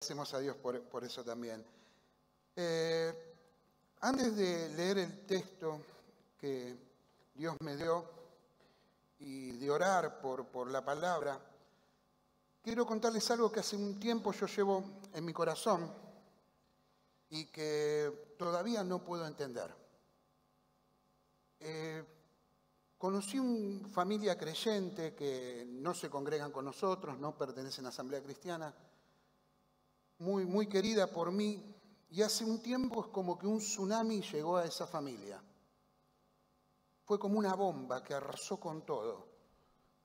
Agradecemos a Dios por eso también. Antes de leer el texto que Dios me dio y de orar por la palabra, quiero contarles algo que hace un tiempo yo llevo en mi corazón y que todavía no puedo entender. Conocí una familia creyente que no se congregan con nosotros, no pertenecen a Asamblea Cristiana, muy querida por mí, y hace un tiempo es como que un tsunami llegó a esa familia. Fue como una bomba que arrasó con todo.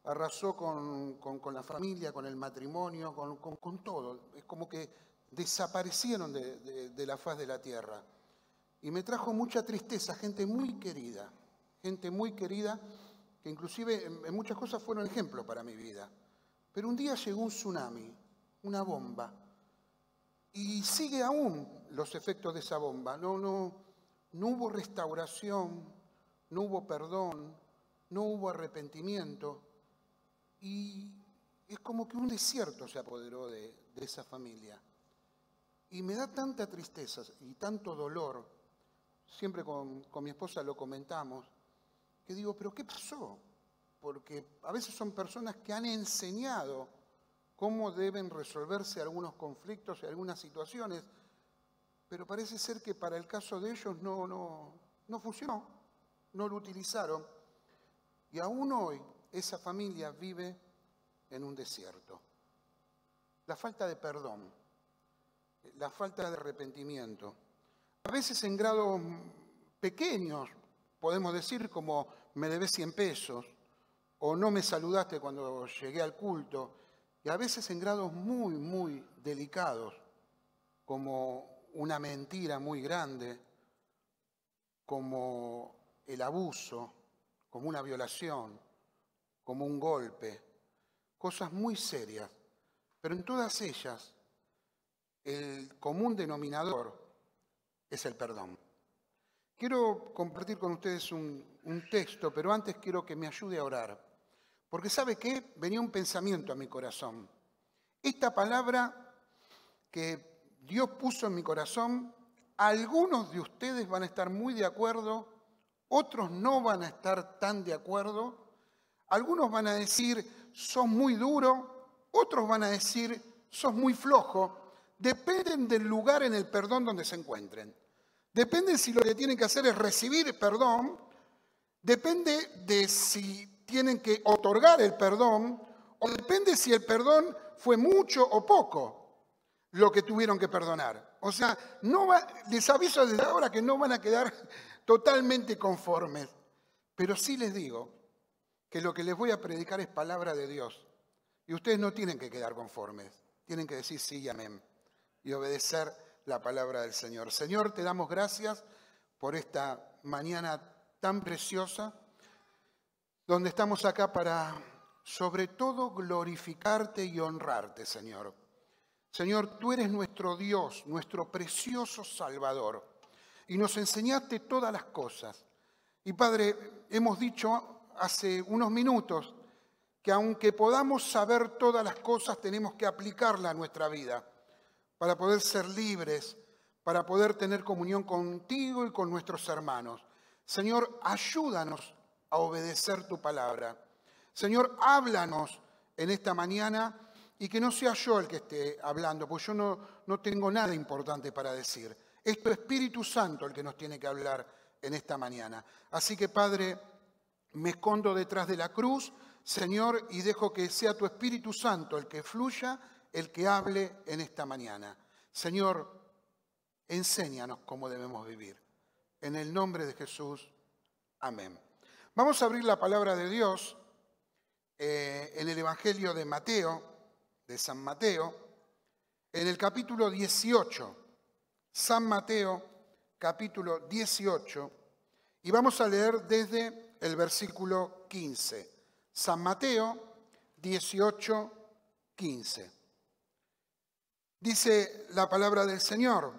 Arrasó con la familia, con el matrimonio, con todo. Es como que desaparecieron de la faz de la tierra. Y me trajo mucha tristeza, gente muy querida que inclusive en muchas cosas fueron ejemplo para mi vida. Pero un día llegó un tsunami, una bomba, y sigue aún los efectos de esa bomba. No hubo restauración, no hubo perdón, no hubo arrepentimiento. Y es como que un desierto se apoderó de esa familia. Y me da tanta tristeza y tanto dolor, siempre con mi esposa lo comentamos, que digo, ¿pero qué pasó? Porque a veces son personas que han enseñado cómo deben resolverse algunos conflictos y algunas situaciones, pero parece ser que para el caso de ellos no funcionó, no lo utilizaron, y aún hoy esa familia vive en un desierto. La falta de perdón, la falta de arrepentimiento, a veces en grados pequeños, podemos decir como me debes 100 pesos, o no me saludaste cuando llegué al culto, y a veces en grados muy delicados, como una mentira muy grande, como el abuso, como una violación, como un golpe, cosas muy serias. Pero en todas ellas, el común denominador es el perdón. Quiero compartir con ustedes un texto, pero antes quiero que me ayude a orar. Porque ¿sabe qué? Venía un pensamiento a mi corazón. Esta palabra que Dios puso en mi corazón, algunos de ustedes van a estar muy de acuerdo, otros no van a estar tan de acuerdo. Algunos van a decir, sos muy duro, otros van a decir, sos muy flojo. Dependen del lugar en el perdón donde se encuentren. Depende si lo que tienen que hacer es recibir perdón, depende de si tienen que otorgar el perdón, o depende si el perdón fue mucho o poco lo que tuvieron que perdonar. O sea, les aviso desde ahora que no van a quedar totalmente conformes, pero sí les digo que lo que les voy a predicar es palabra de Dios, y ustedes no tienen que quedar conformes, tienen que decir sí y amén, y obedecer la palabra del Señor. Señor, te damos gracias por esta mañana tan preciosa, donde estamos acá para, sobre todo, glorificarte y honrarte, Señor. Señor, tú eres nuestro Dios, nuestro precioso Salvador, y nos enseñaste todas las cosas. Y Padre, hemos dicho hace unos minutos que aunque podamos saber todas las cosas, tenemos que aplicarlas a nuestra vida para poder ser libres, para poder tener comunión contigo y con nuestros hermanos. Señor, ayúdanos a obedecer tu palabra. Señor, háblanos en esta mañana y que no sea yo el que esté hablando, porque yo no tengo nada importante para decir. Es tu Espíritu Santo el que nos tiene que hablar en esta mañana. Así que, Padre, me escondo detrás de la cruz, Señor, y dejo que sea tu Espíritu Santo el que fluya, el que hable en esta mañana. Señor, enséñanos cómo debemos vivir. En el nombre de Jesús, amén. Vamos a abrir la palabra de Dios en el Evangelio de Mateo, de San Mateo, en el capítulo 18. San Mateo, capítulo 18, y vamos a leer desde el versículo 15. San Mateo 18, 15. Dice la palabra del Señor: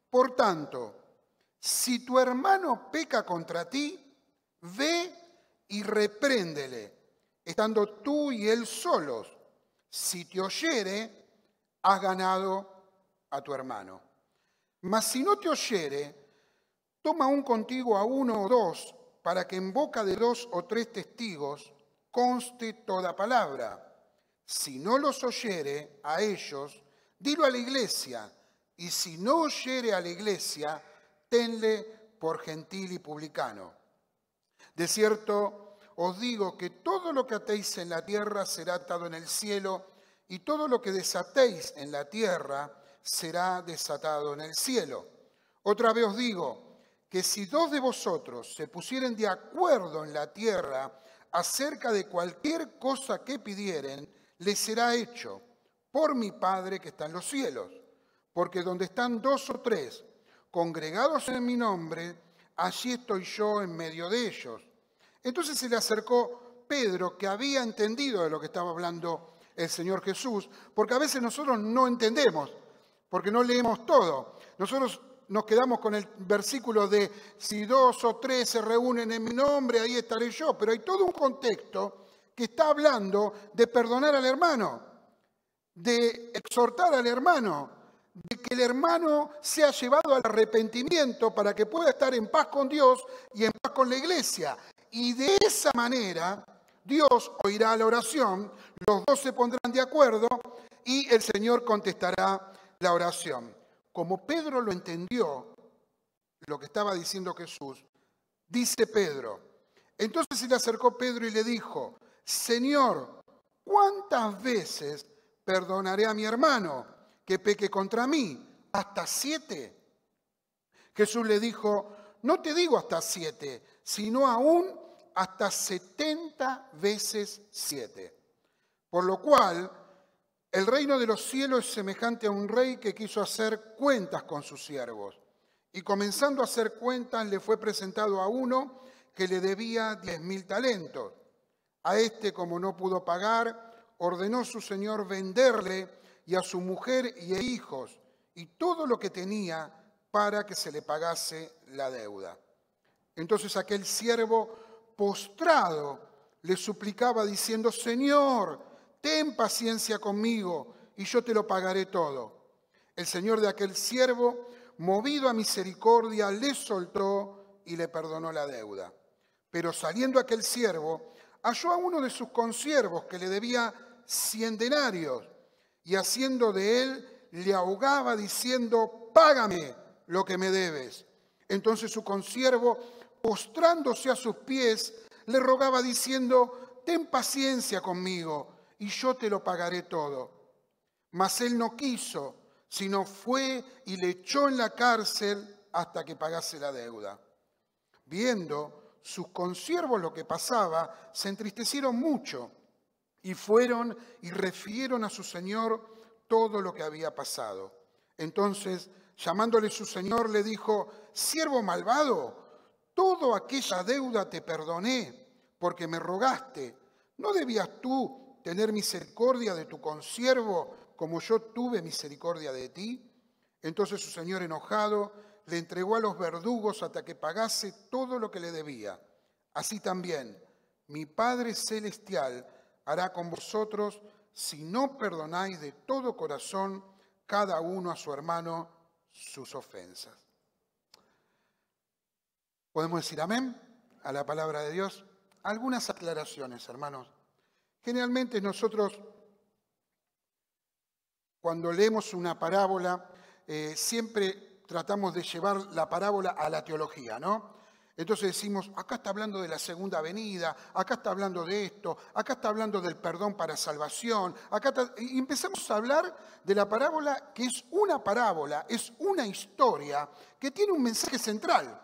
por tanto, si tu hermano peca contra ti, ve y repréndele, estando tú y él solos. Si te oyere, has ganado a tu hermano. Mas si no te oyere, toma aún contigo a 1 o 2, para que en boca de 2 o 3 testigos conste toda palabra. Si no los oyere a ellos, dilo a la iglesia, y si no oyere a la iglesia, tenle por gentil y publicano. De cierto, os digo que todo lo que atéis en la tierra será atado en el cielo, y todo lo que desatéis en la tierra será desatado en el cielo. Otra vez os digo que si 2 de vosotros se pusieren de acuerdo en la tierra acerca de cualquier cosa que pidieren, les será hecho por mi Padre que está en los cielos. Porque donde están 2 o 3 congregados en mi nombre, allí estoy yo en medio de ellos. Entonces se le acercó Pedro, que había entendido de lo que estaba hablando el Señor Jesús, porque a veces nosotros no entendemos, porque no leemos todo. Nosotros nos quedamos con el versículo de si 2 o 3 se reúnen en mi nombre, ahí estaré yo. Pero hay todo un contexto que está hablando de perdonar al hermano, de exhortar al hermano, de que el hermano sea llevado al arrepentimiento para que pueda estar en paz con Dios y en paz con la iglesia. Y de esa manera Dios oirá la oración, los 2 se pondrán de acuerdo y el Señor contestará la oración. Como Pedro lo entendió, lo que estaba diciendo Jesús, dice Pedro, entonces se le acercó Pedro y le dijo, Señor, ¿cuántas veces perdonaré a mi hermano que peque contra mí? ¿Hasta 7? Jesús le dijo, no te digo hasta 7, sino aún hasta 70 veces 7. Por lo cual, el reino de los cielos es semejante a un rey que quiso hacer cuentas con sus siervos. Y comenzando a hacer cuentas, le fue presentado a uno que le debía 10.000 talentos. A este, como no pudo pagar, ordenó su señor venderle y a su mujer y hijos y todo lo que tenía para que se le pagase la deuda. Entonces aquel siervo postrado le suplicaba diciendo, Señor, ten paciencia conmigo y yo te lo pagaré todo. El señor de aquel siervo, movido a misericordia, le soltó y le perdonó la deuda. Pero saliendo aquel siervo, halló a uno de sus consiervos que le debía 100 denarios y haciendo de él le ahogaba diciendo, págame lo que me debes. Entonces su consiervo, postrándose a sus pies, le rogaba diciendo, ten paciencia conmigo y yo te lo pagaré todo. Mas él no quiso, sino fue y le echó en la cárcel hasta que pagase la deuda. Viendo sus consiervos lo que pasaba, se entristecieron mucho y fueron y refirieron a su señor todo lo que había pasado. Entonces, llamándole su señor, le dijo, siervo malvado, toda aquella deuda te perdoné, porque me rogaste. ¿No debías tú tener misericordia de tu consiervo, como yo tuve misericordia de ti? Entonces su señor, enojado, le entregó a los verdugos hasta que pagase todo lo que le debía. Así también, mi Padre Celestial hará con vosotros si no perdonáis de todo corazón cada uno a su hermano sus ofensas. ¿Podemos decir amén a la palabra de Dios? Algunas aclaraciones, hermanos. Generalmente nosotros, cuando leemos una parábola, siempre tratamos de llevar la parábola a la teología, ¿no? Entonces decimos, acá está hablando de la segunda venida, acá está hablando de esto, acá está hablando del perdón para salvación, y empezamos a hablar de la parábola, que es una parábola, es una historia que tiene un mensaje central.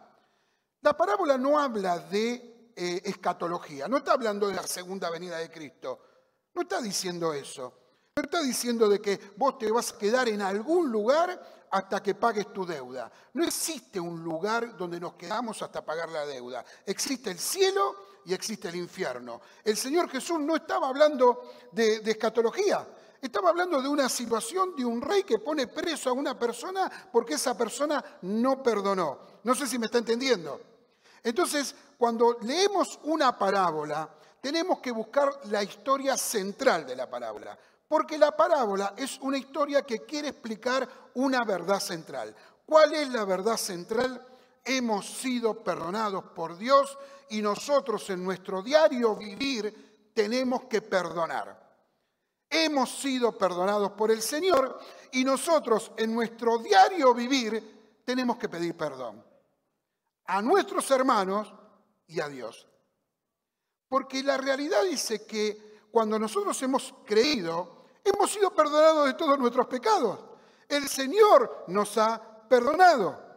La parábola no habla de escatología, no está hablando de la segunda venida de Cristo, no está diciendo eso. No está diciendo de que vos te vas a quedar en algún lugar hasta que pagues tu deuda. No existe un lugar donde nos quedamos hasta pagar la deuda. Existe el cielo y existe el infierno. El Señor Jesús no estaba hablando de escatología. Estaba hablando de una situación de un rey que pone preso a una persona porque esa persona no perdonó. No sé si me está entendiendo. Entonces, cuando leemos una parábola, tenemos que buscar la historia central de la parábola. Porque la parábola es una historia que quiere explicar una verdad central. ¿Cuál es la verdad central? Hemos sido perdonados por Dios y nosotros en nuestro diario vivir tenemos que perdonar. Hemos sido perdonados por el Señor y nosotros en nuestro diario vivir tenemos que pedir perdón a nuestros hermanos y a Dios. Porque la realidad dice que cuando nosotros hemos creído, hemos sido perdonados de todos nuestros pecados. El Señor nos ha perdonado.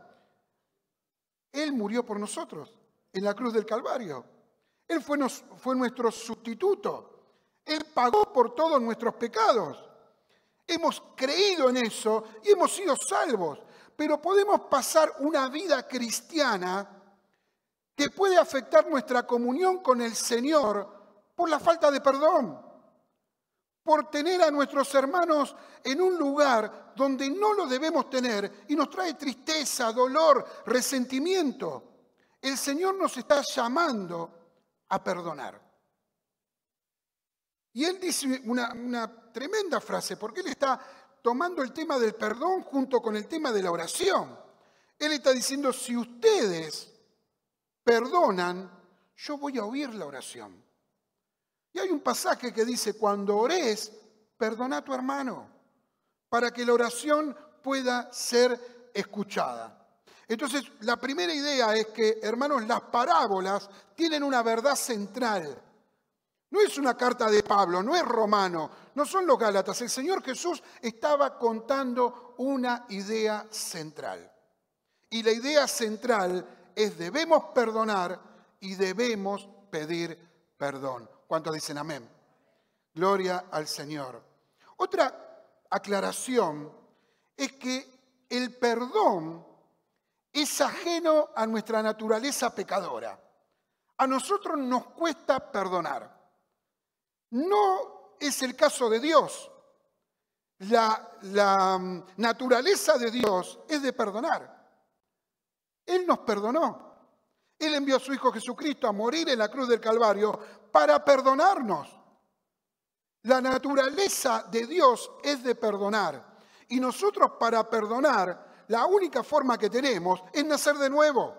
Él murió por nosotros en la cruz del Calvario. Él fue nuestro sustituto. Él pagó por todos nuestros pecados. Hemos creído en eso y hemos sido salvos. Pero podemos pasar una vida cristiana que puede afectar nuestra comunión con el Señor por la falta de perdón, por tener a nuestros hermanos en un lugar donde no lo debemos tener y nos trae tristeza, dolor, resentimiento. El Señor nos está llamando a perdonar. Y Él dice una tremenda frase, porque Él está tomando el tema del perdón junto con el tema de la oración. Él está diciendo, si ustedes perdonan, yo voy a oír la oración. Y hay un pasaje que dice, cuando ores, perdona a tu hermano, para que la oración pueda ser escuchada. Entonces, la primera idea es que, hermanos, las parábolas tienen una verdad central. No es una carta de Pablo, no es Romano, no son los Gálatas. El Señor Jesús estaba contando una idea central. Y la idea central es debemos perdonar y debemos pedir perdón. ¿Cuántos dicen amén? Gloria al Señor. Otra aclaración es que el perdón es ajeno a nuestra naturaleza pecadora. A nosotros nos cuesta perdonar. No es el caso de Dios. La naturaleza de Dios es de perdonar. Él nos perdonó. Él envió a su Hijo Jesucristo a morir en la cruz del Calvario para perdonarnos. La naturaleza de Dios es de perdonar. Y nosotros para perdonar, la única forma que tenemos es nacer de nuevo.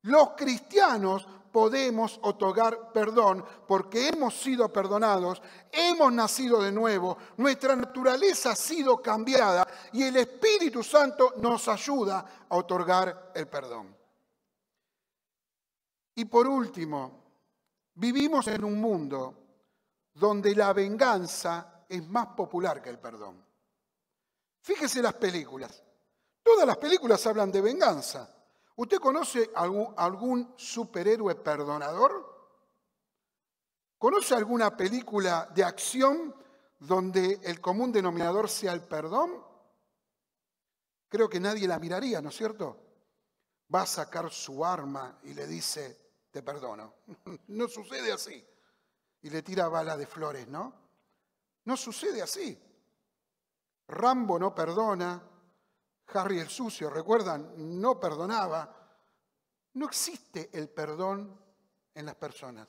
Los cristianos podemos otorgar perdón porque hemos sido perdonados, hemos nacido de nuevo, nuestra naturaleza ha sido cambiada y el Espíritu Santo nos ayuda a otorgar el perdón. Y por último, vivimos en un mundo donde la venganza es más popular que el perdón. Fíjese las películas. Todas las películas hablan de venganza. ¿Usted conoce algún superhéroe perdonador? ¿Conoce alguna película de acción donde el común denominador sea el perdón? Creo que nadie la miraría, ¿no es cierto? Va a sacar su arma y le dice, te perdono. No sucede así. Y le tira bala de flores, ¿no? No sucede así. Rambo no perdona. Harry el sucio, ¿recuerdan? No perdonaba. No existe el perdón en las personas.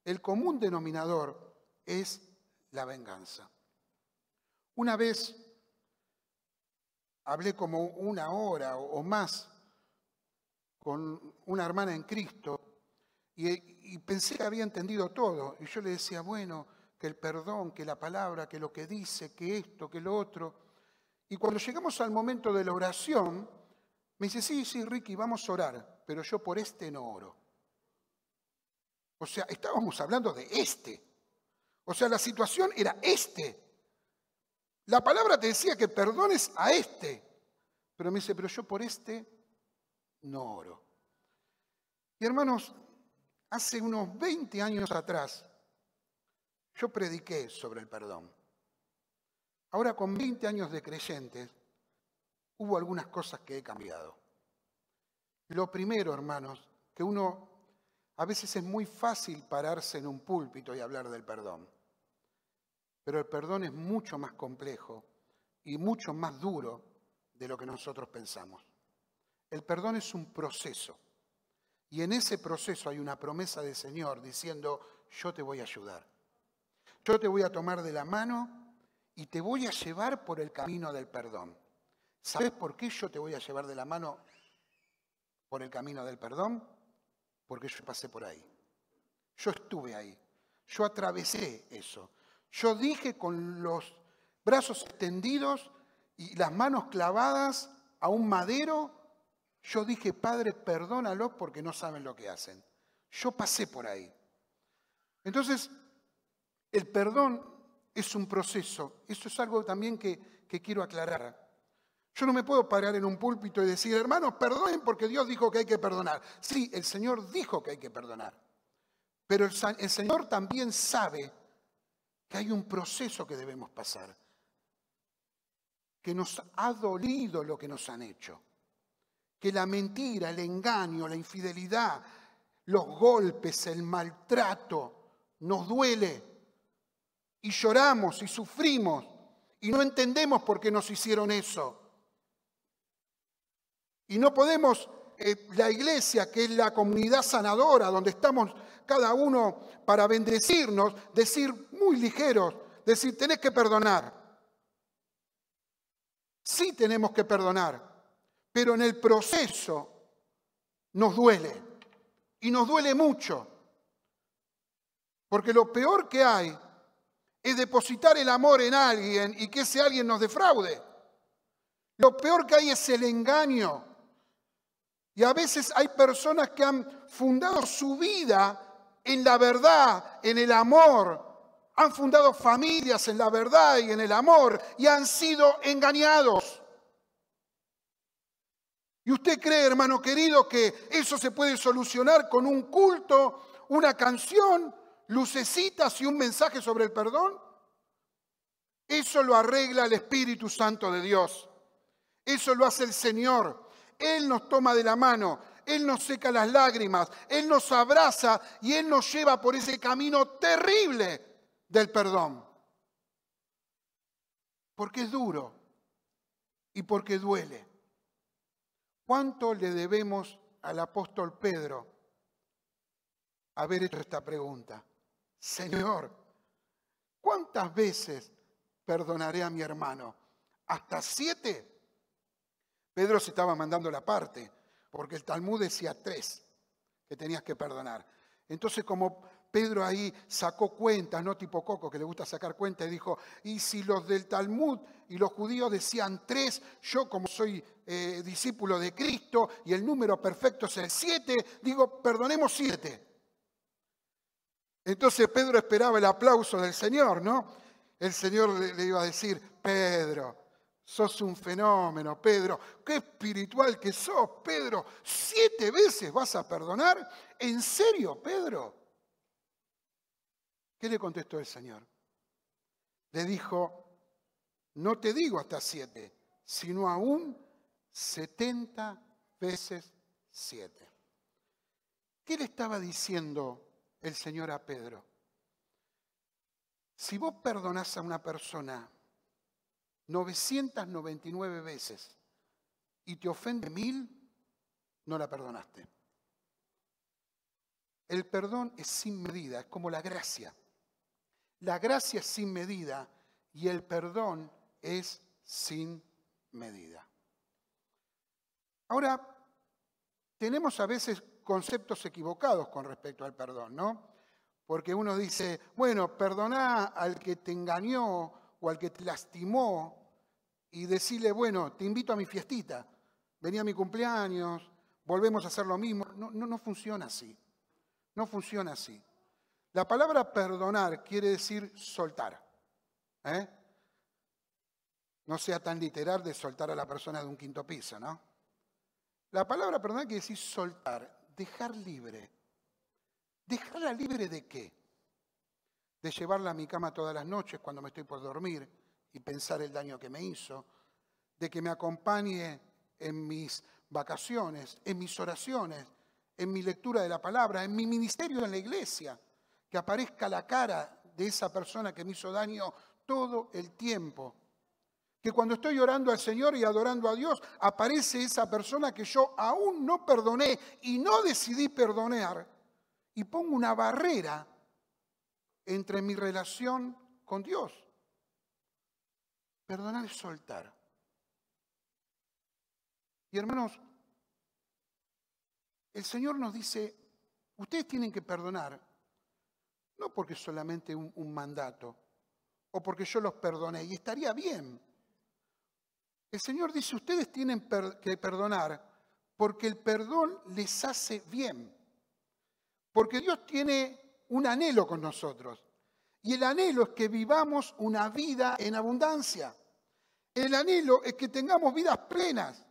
El común denominador es la venganza. Una vez hablé como una hora o más con una hermana en Cristo y pensé que había entendido todo. Y yo le decía, bueno, que el perdón, que la palabra, que lo que dice, que esto, que lo otro. Y cuando llegamos al momento de la oración, me dice, sí, Ricky, vamos a orar, pero yo por este no oro. O sea, estábamos hablando de este. O sea, la situación era este. La palabra te decía que perdones a este. Pero me dice, pero yo por este no oro. Y hermanos, hace unos 20 años atrás, yo prediqué sobre el perdón. Ahora, con 20 años de creyentes, hubo algunas cosas que he cambiado. Lo primero, hermanos, que a veces es muy fácil pararse en un púlpito y hablar del perdón. Pero el perdón es mucho más complejo y mucho más duro de lo que nosotros pensamos. El perdón es un proceso. Y en ese proceso hay una promesa del Señor diciendo, yo te voy a ayudar. Yo te voy a tomar de la mano y te voy a llevar por el camino del perdón. ¿Sabes por qué yo te voy a llevar de la mano por el camino del perdón? Porque yo pasé por ahí. Yo estuve ahí. Yo atravesé eso. Yo dije con los brazos extendidos y las manos clavadas a un madero, yo dije, Padre, perdónalos porque no saben lo que hacen. Yo pasé por ahí. Entonces, el perdón es un proceso. Eso es algo también que quiero aclarar. Yo no me puedo parar en un púlpito y decir, hermanos, perdonen porque Dios dijo que hay que perdonar. Sí, el Señor dijo que hay que perdonar. Pero el Señor también sabe que hay un proceso que debemos pasar. Que nos ha dolido lo que nos han hecho. Que la mentira, el engaño, la infidelidad, los golpes, el maltrato, nos duele. Y lloramos y sufrimos. Y no entendemos por qué nos hicieron eso. Y no podemos, la iglesia, que es la comunidad sanadora, donde estamos cada uno para bendecirnos, decir muy ligeros, decir, tenés que perdonar. Sí tenemos que perdonar, pero en el proceso nos duele. Y nos duele mucho. Porque lo peor que hay es depositar el amor en alguien y que ese alguien nos defraude. Lo peor que hay es el engaño. Y a veces hay personas que han fundado su vida en la verdad, en el amor. Han fundado familias en la verdad y en el amor y han sido engañados. ¿Y usted cree, hermano querido, que eso se puede solucionar con un culto, una canción, lucecitas y un mensaje sobre el perdón? Eso lo arregla el Espíritu Santo de Dios. Eso lo hace el Señor. Él nos toma de la mano, Él nos seca las lágrimas, Él nos abraza y Él nos lleva por ese camino terrible del perdón. Porque es duro y porque duele. ¿Cuánto le debemos al apóstol Pedro haber hecho esta pregunta? Señor, ¿cuántas veces perdonaré a mi hermano? ¿Hasta 7? Pedro se estaba mandando la parte, porque el Talmud decía 3 que tenías que perdonar. Entonces, como Pedro ahí sacó cuentas, no tipo Coco, que le gusta sacar cuentas, y dijo, y si los del Talmud y los judíos decían 3, yo como soy discípulo de Cristo y el número perfecto es el 7, digo, perdonemos 7. Entonces Pedro esperaba el aplauso del Señor, ¿no? El Señor le iba a decir, Pedro, sos un fenómeno, Pedro. Qué espiritual que sos, Pedro. 7 veces vas a perdonar. ¿En serio, Pedro? ¿Qué le contestó el Señor? Le dijo, no te digo hasta 7, sino aún 70 veces 7. ¿Qué le estaba diciendo el Señor a Pedro? Si vos perdonás a una persona 999 veces y te ofende 1000, no la perdonaste. El perdón es sin medida, es como la gracia. La gracia es sin medida y el perdón es sin medida. Ahora, tenemos a veces conceptos equivocados con respecto al perdón, ¿no? Porque uno dice, bueno, perdoná al que te engañó o al que te lastimó y decirle, bueno, te invito a mi fiestita, vení a mi cumpleaños, volvemos a hacer lo mismo. No funciona así. No funciona así. La palabra perdonar quiere decir soltar. No sea tan literal de soltar a la persona de un 5º piso, ¿no? La palabra perdonar quiere decir soltar, dejar libre. ¿Dejarla libre de qué? De llevarla a mi cama todas las noches cuando me estoy por dormir y pensar el daño que me hizo, de que me acompañe en mis vacaciones, en mis oraciones, en mi lectura de la palabra, en mi ministerio en la iglesia, que aparezca la cara de esa persona que me hizo daño todo el tiempo. Que cuando estoy orando al Señor y adorando a Dios, aparece esa persona que yo aún no perdoné y no decidí perdonar, y pongo una barrera entre mi relación con Dios. Perdonar es soltar. Y hermanos, el Señor nos dice, ustedes tienen que perdonar, no porque es solamente un mandato, o porque yo los perdoné, y estaría bien. El Señor dice, ustedes tienen que perdonar porque el perdón les hace bien. Porque Dios tiene un anhelo con nosotros. Y el anhelo es que vivamos una vida en abundancia. El anhelo es que tengamos vidas plenas,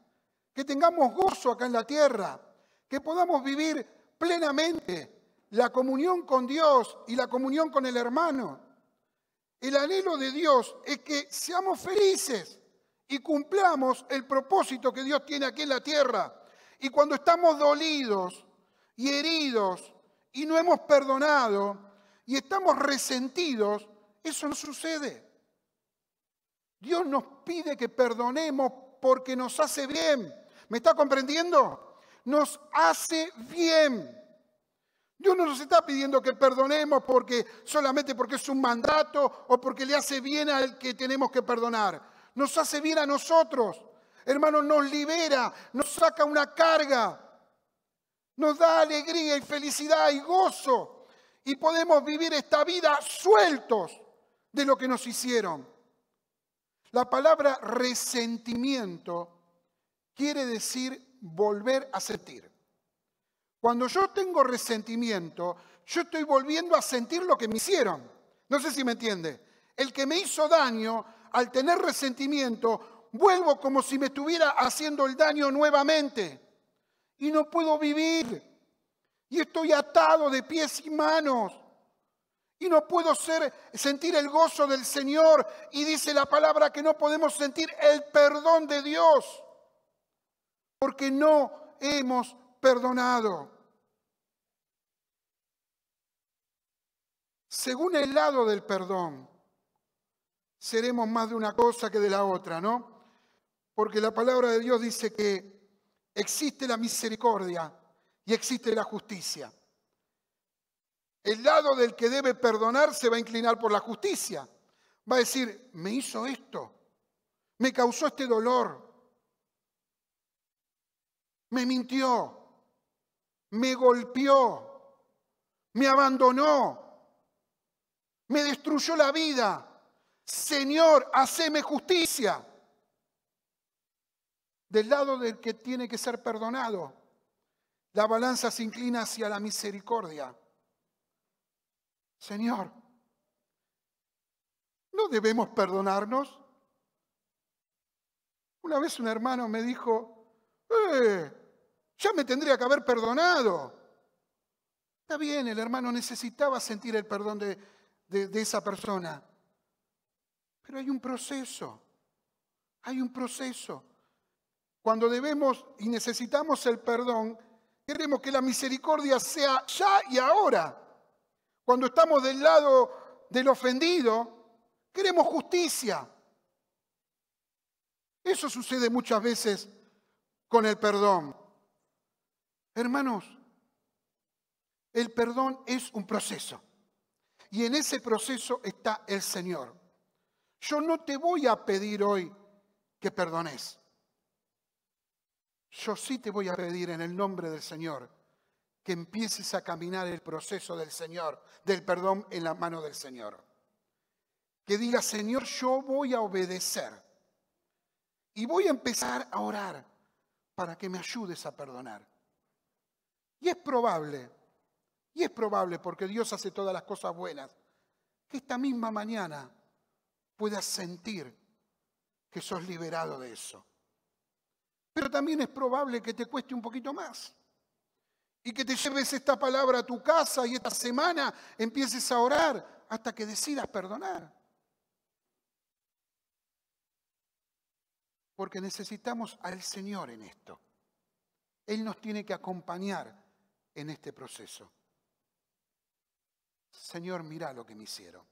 que tengamos gozo acá en la tierra, que podamos vivir plenamente la comunión con Dios y la comunión con el hermano. El anhelo de Dios es que seamos felices y cumplamos el propósito que Dios tiene aquí en la tierra. Y cuando estamos dolidos y heridos y no hemos perdonado y estamos resentidos, eso no sucede. Dios nos pide que perdonemos porque nos hace bien. ¿Me está comprendiendo? Nos hace bien. Dios no nos está pidiendo que perdonemos solamente porque es un mandato o porque le hace bien al que tenemos que perdonar. Nos hace bien a nosotros. Hermanos, nos libera, nos saca una carga, nos da alegría y felicidad y gozo. Y podemos vivir esta vida sueltos de lo que nos hicieron. La palabra resentimiento quiere decir volver a sentir. Cuando yo tengo resentimiento, yo estoy volviendo a sentir lo que me hicieron. No sé si me entiende. El que me hizo daño, al tener resentimiento, vuelvo como si me estuviera haciendo el daño nuevamente. Y no puedo vivir. Y estoy atado de pies y manos. Y no puedo sentir el gozo del Señor. Y dice la palabra que no podemos sentir el perdón de Dios. Porque no hemos perdonado. Según el lado del perdón, seremos más de una cosa que de la otra, ¿no? Porque la palabra de Dios dice que existe la misericordia y existe la justicia. El lado del que debe perdonar se va a inclinar por la justicia. Va a decir, me hizo esto, me causó este dolor, me mintió, me golpeó, me abandonó, me destruyó la vida. Señor, haceme justicia. Del lado del que tiene que ser perdonado, la balanza se inclina hacia la misericordia. Señor, ¿no debemos perdonarnos? Una vez un hermano me dijo, ya me tendría que haber perdonado. Está bien, el hermano necesitaba sentir el perdón de esa persona. Pero hay un proceso. Hay un proceso. Cuando debemos y necesitamos el perdón, queremos que la misericordia sea ya y ahora. Cuando estamos del lado del ofendido, queremos justicia. Eso sucede muchas veces con el perdón. Hermanos, el perdón es un proceso. Y en ese proceso está el Señor. Yo no te voy a pedir hoy que perdones. Yo sí te voy a pedir en el nombre del Señor que empieces a caminar el proceso del Señor, del perdón en la mano del Señor. Que digas, Señor, yo voy a obedecer y voy a empezar a orar para que me ayudes a perdonar. Y es probable porque Dios hace todas las cosas buenas, que esta misma mañana puedas sentir que sos liberado de eso. Pero también es probable que te cueste un poquito más. Y que te lleves esta palabra a tu casa y esta semana empieces a orar hasta que decidas perdonar. Porque necesitamos al Señor en esto. Él nos tiene que acompañar en este proceso. Señor, mira lo que me hicieron.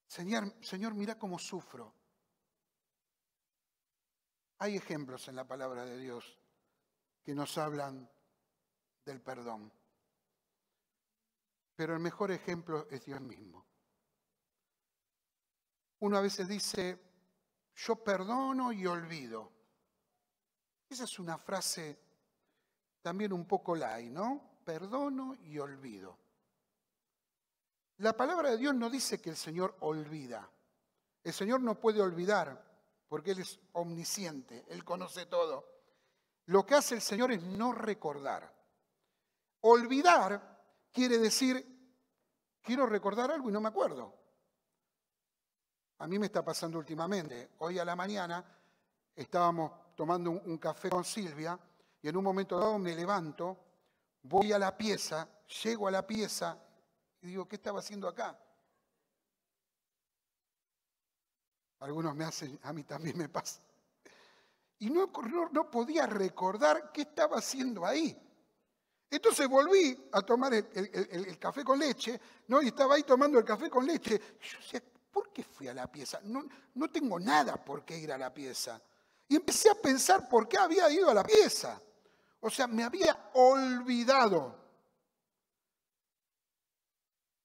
Señor, mira cómo sufro. Hay ejemplos en la palabra de Dios que nos hablan del perdón. Pero el mejor ejemplo es Dios mismo. Uno a veces dice, yo perdono y olvido. Esa es una frase también un poco light, ¿no? Perdono y olvido. La palabra de Dios no dice que el Señor olvida. El Señor no puede olvidar porque Él es omnisciente, Él conoce todo. Lo que hace el Señor es no recordar. Olvidar quiere decir, quiero recordar algo y no me acuerdo. A mí me está pasando últimamente. Hoy a la mañana estábamos tomando un café con Silvia y en un momento dado me levanto, voy a la pieza, llego a la pieza y digo, ¿qué estaba haciendo acá? Algunos me hacen, a mí también me pasa. Y no podía recordar qué estaba haciendo ahí. Entonces volví a tomar el café con leche, ¿no? Y estaba ahí tomando el café con leche. Y yo decía, ¿por qué fui a la pieza? No tengo nada por qué ir a la pieza. Y empecé a pensar por qué había ido a la pieza. O sea, me había olvidado.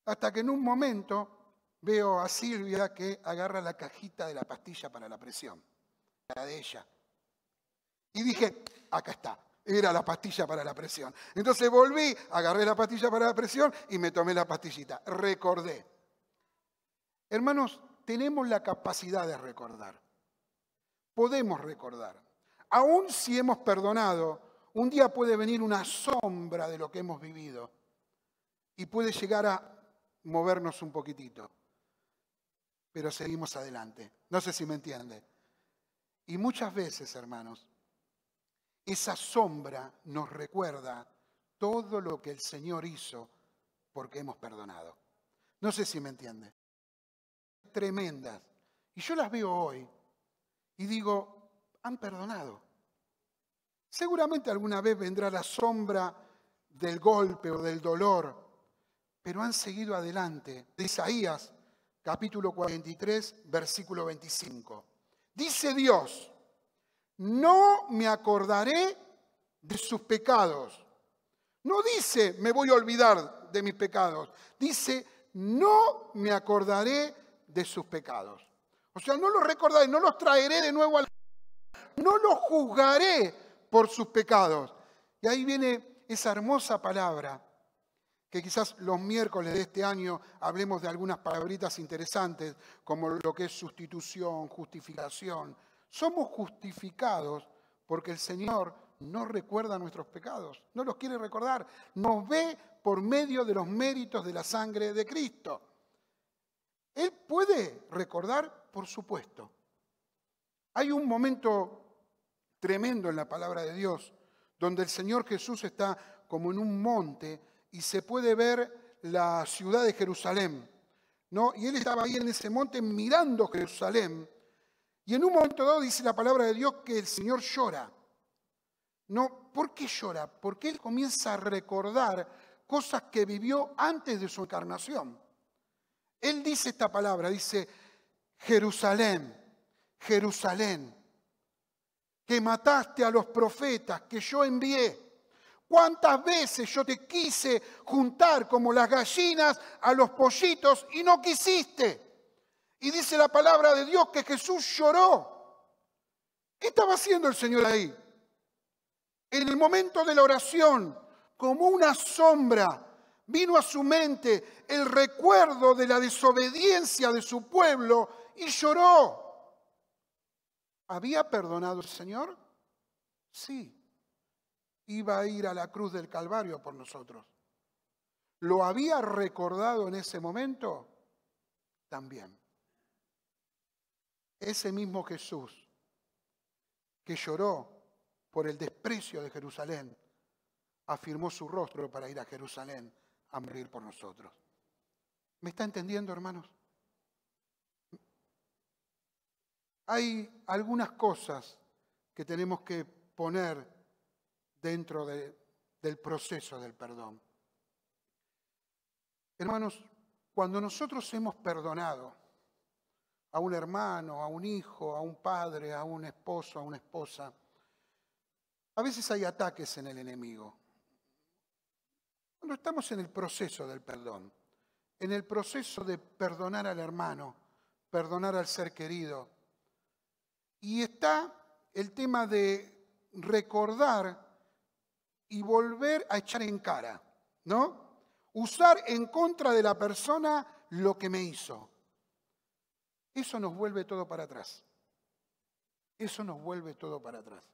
Hasta que en un momento veo a Silvia que agarra la cajita de la pastilla para la presión, la de ella. Y dije, acá está, era la pastilla para la presión. Entonces volví, agarré la pastilla para la presión y me tomé la pastillita. Recordé. Hermanos, tenemos la capacidad de recordar. Podemos recordar. Aún si hemos perdonado, un día puede venir una sombra de lo que hemos vivido y puede llegar a movernos un poquitito. Pero seguimos adelante. No sé si me entiende. Y muchas veces, hermanos, esa sombra nos recuerda todo lo que el Señor hizo porque hemos perdonado. No sé si me entiende. Tremendas. Y yo las veo hoy y digo, han perdonado. Seguramente alguna vez vendrá la sombra del golpe o del dolor, pero han seguido adelante. De Isaías, capítulo 43, versículo 25. Dice Dios, no me acordaré de sus pecados. No dice, me voy a olvidar de mis pecados. Dice, no me acordaré de sus pecados. O sea, no los recordaré, no los traeré de nuevo a la... No los juzgaré por sus pecados. Y ahí viene esa hermosa palabra, que quizás los miércoles de este año hablemos de algunas palabritas interesantes, como lo que es sustitución, justificación. Somos justificados porque el Señor no recuerda nuestros pecados, no los quiere recordar. Nos ve por medio de los méritos de la sangre de Cristo. ¿Él puede recordar? Por supuesto. Hay un momento tremendo en la palabra de Dios, donde el Señor Jesús está como en un monte y se puede ver la ciudad de Jerusalén, ¿no? Y Él estaba ahí en ese monte mirando Jerusalén. Y en un momento dado dice la palabra de Dios que el Señor llora. No, ¿por qué llora? Porque Él comienza a recordar cosas que vivió antes de su encarnación. Él dice esta palabra, dice, Jerusalén, Jerusalén, que mataste a los profetas que yo envié. ¿Cuántas veces yo te quise juntar como las gallinas a los pollitos y no quisiste? Y dice la palabra de Dios que Jesús lloró. ¿Qué estaba haciendo el Señor ahí? En el momento de la oración, como una sombra, vino a su mente el recuerdo de la desobediencia de su pueblo y lloró. ¿Había perdonado el Señor? Sí. Iba a ir a la cruz del Calvario por nosotros. ¿Lo había recordado en ese momento? También. Ese mismo Jesús que lloró por el desprecio de Jerusalén, afirmó su rostro para ir a Jerusalén a morir por nosotros. ¿Me está entendiendo, hermanos? Hay algunas cosas que tenemos que poner dentro del proceso del perdón. Hermanos, cuando nosotros hemos perdonado a un hermano, a un hijo, a un padre, a un esposo, a una esposa, a veces hay ataques en el enemigo. Cuando estamos en el proceso del perdón, en el proceso de perdonar al hermano, perdonar al ser querido, Y está el tema de recordar y volver a echar en cara, ¿no? Usar en contra de la persona lo que me hizo. Eso nos vuelve todo para atrás. Eso nos vuelve todo para atrás.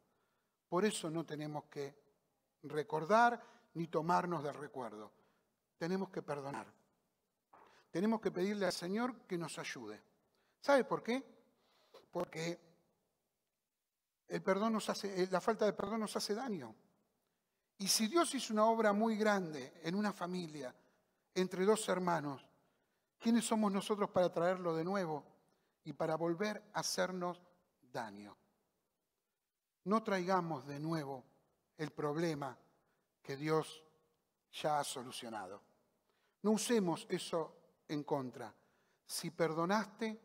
Por eso no tenemos que recordar ni tomarnos del recuerdo. Tenemos que perdonar. Tenemos que pedirle al Señor que nos ayude. ¿Sabe por qué? Porque la falta de perdón nos hace daño. Y si Dios hizo una obra muy grande en una familia, entre dos hermanos, ¿quiénes somos nosotros para traerlo de nuevo y para volver a hacernos daño? No traigamos de nuevo el problema que Dios ya ha solucionado. No usemos eso en contra. Si perdonaste,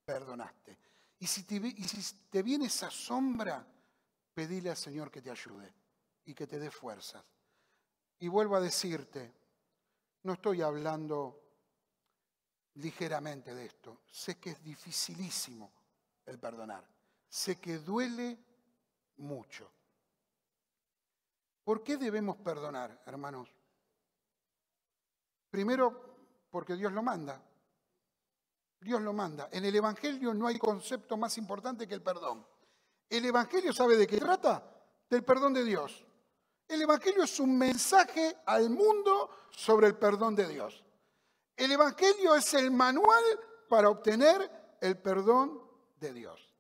perdonaste. Y si te viene esa sombra, pedile al Señor que te ayude y que te dé fuerzas. Y vuelvo a decirte, no estoy hablando ligeramente de esto. Sé que es dificilísimo el perdonar. Sé que duele mucho. ¿Por qué debemos perdonar, hermanos? Primero, porque Dios lo manda. Dios lo manda. En el Evangelio no hay concepto más importante que el perdón. El Evangelio, ¿sabe de qué trata? Del perdón de Dios. El Evangelio es un mensaje al mundo sobre el perdón de Dios. El Evangelio es el manual para obtener el perdón de Dios.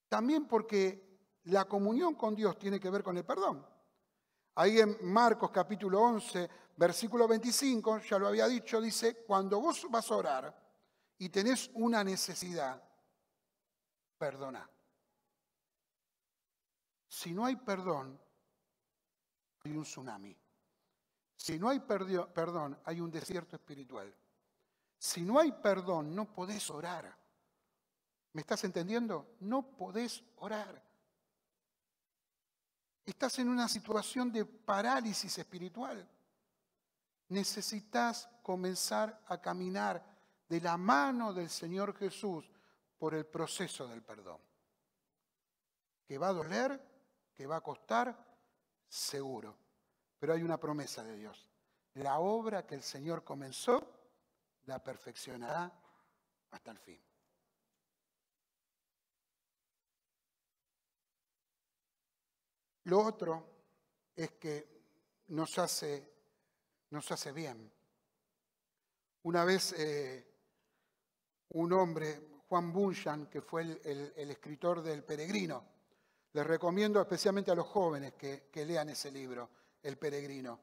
También porque la comunión con Dios tiene que ver con el perdón. Ahí en Marcos capítulo 11, versículo 25, ya lo había dicho, dice, cuando vos vas a orar y tenés una necesidad, perdona. Si no hay perdón, hay un tsunami. Si no hay perdón, hay un desierto espiritual. Si no hay perdón, no podés orar. ¿Me estás entendiendo? No podés orar. Estás en una situación de parálisis espiritual. Necesitas comenzar a caminar de la mano del Señor Jesús por el proceso del perdón. Que va a doler, que va a costar, seguro. Pero hay una promesa de Dios. La obra que el Señor comenzó, la perfeccionará hasta el fin. Lo otro es que nos hace bien. Una vez un hombre, Juan Bunyan, que fue el escritor del Peregrino, les recomiendo especialmente a los jóvenes que lean ese libro, El Peregrino.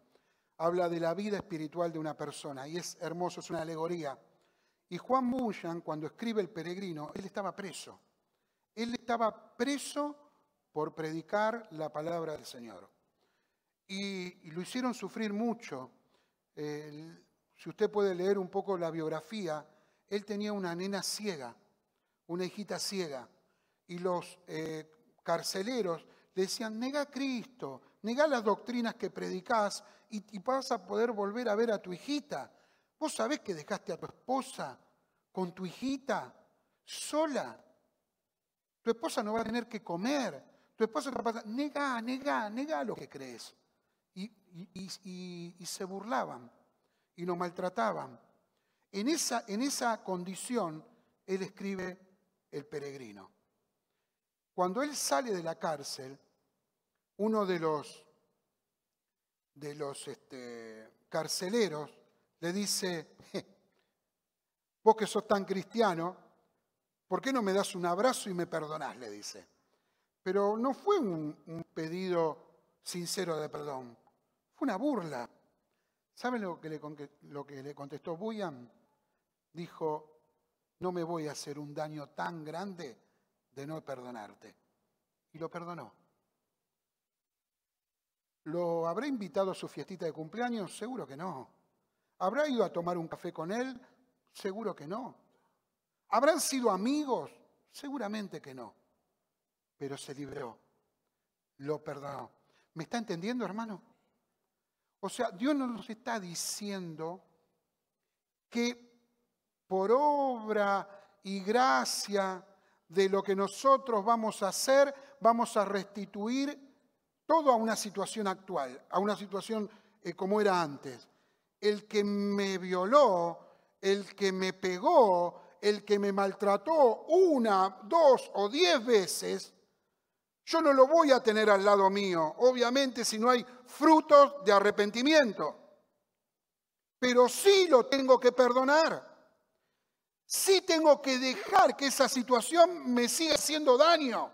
Habla de la vida espiritual de una persona y es hermoso, es una alegoría. Y Juan Bunyan, cuando escribe El Peregrino, él estaba preso. Él estaba preso por predicar la palabra del Señor. Y lo hicieron sufrir mucho. Si usted puede leer un poco la biografía, él tenía una nena ciega, una hijita ciega, y los carceleros le decían, negá a Cristo, negá las doctrinas que predicás y vas a poder volver a ver a tu hijita. ¿Vos sabés que dejaste a tu esposa con tu hijita sola? Tu esposa no va a tener que comer. Tu esposa no va a pasar. Negá lo que crees. Y se burlaban y nos maltrataban. En esa condición, él escribe El Peregrino. Cuando él sale de la cárcel, uno de los carceleros le dice, vos que sos tan cristiano, ¿por qué no me das un abrazo y me perdonás? Le dice. Pero no fue un pedido sincero de perdón, fue una burla. ¿Saben lo que le contestó Bunyan? Dijo, no me voy a hacer un daño tan grande de no perdonarte. Y lo perdonó. ¿Lo habrá invitado a su fiestita de cumpleaños? Seguro que no. ¿Habrá ido a tomar un café con él? Seguro que no. ¿Habrán sido amigos? Seguramente que no. Pero se libró. Lo perdonó. ¿Me está entendiendo, hermano? O sea, Dios no nos está diciendo que por obra y gracia de lo que nosotros vamos a hacer, vamos a restituir todo a una situación actual, a una situación como era antes. El que me violó, el que me pegó, el que me maltrató 1, 2 o 10 veces, yo no lo voy a tener al lado mío, obviamente si no hay frutos de arrepentimiento. Pero sí lo tengo que perdonar. Sí tengo que dejar que esa situación me siga haciendo daño.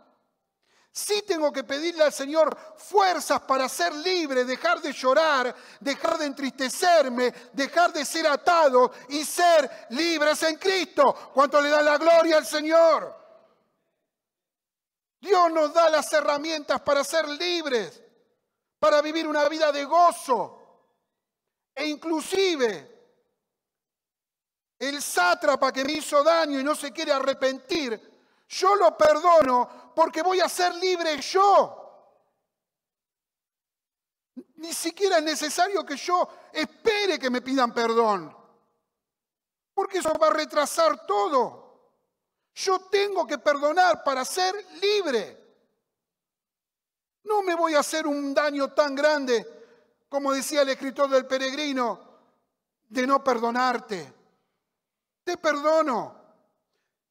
Sí tengo que pedirle al Señor fuerzas para ser libre, dejar de llorar, dejar de entristecerme, dejar de ser atado y ser libres en Cristo. ¿Cuánto le da la gloria al Señor? Dios nos da las herramientas para ser libres, para vivir una vida de gozo. E inclusive el sátrapa que me hizo daño y no se quiere arrepentir, yo lo perdono porque voy a ser libre yo. Ni siquiera es necesario que yo espere que me pidan perdón, porque eso va a retrasar todo. Yo tengo que perdonar para ser libre. No me voy a hacer un daño tan grande, como decía el escritor del Peregrino, de no perdonarte. Te perdono,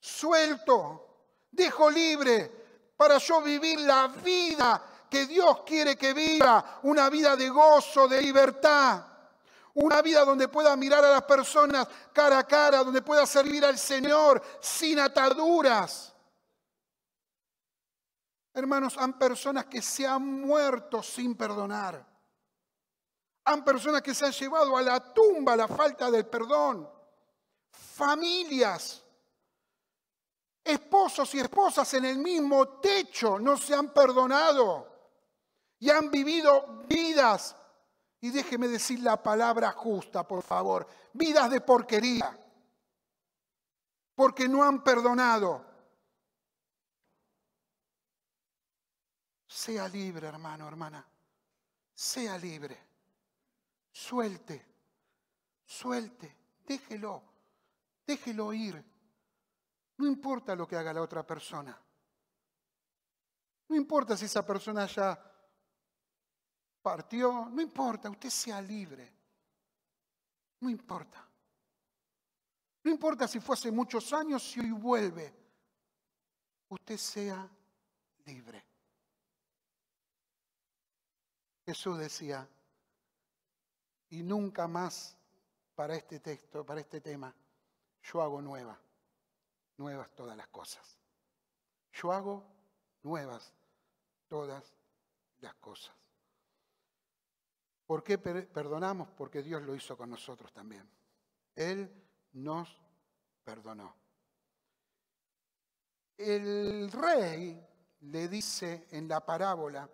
suelto, dejo libre para yo vivir la vida que Dios quiere que viva, una vida de gozo, de libertad, una vida donde pueda mirar a las personas cara a cara, donde pueda servir al Señor sin ataduras. Hermanos, han personas que se han muerto sin perdonar. Han personas que se han llevado a la tumba la falta del perdón. Familias, esposos y esposas en el mismo techo no se han perdonado y han vivido vidas, y déjeme decir la palabra justa, por favor, vidas de porquería, porque no han perdonado. Sea libre, hermano, hermana, sea libre, suelte, déjelo ir. No importa lo que haga la otra persona. No importa si esa persona ya partió. No importa, usted sea libre. No importa. No importa si fue hace muchos años, si hoy vuelve. Usted sea libre. Jesús decía, y nunca más para este texto, para este tema, yo hago nuevas todas las cosas. Yo hago nuevas todas las cosas. ¿Por qué perdonamos? Porque Dios lo hizo con nosotros también. Él nos perdonó. El rey le dice en la parábola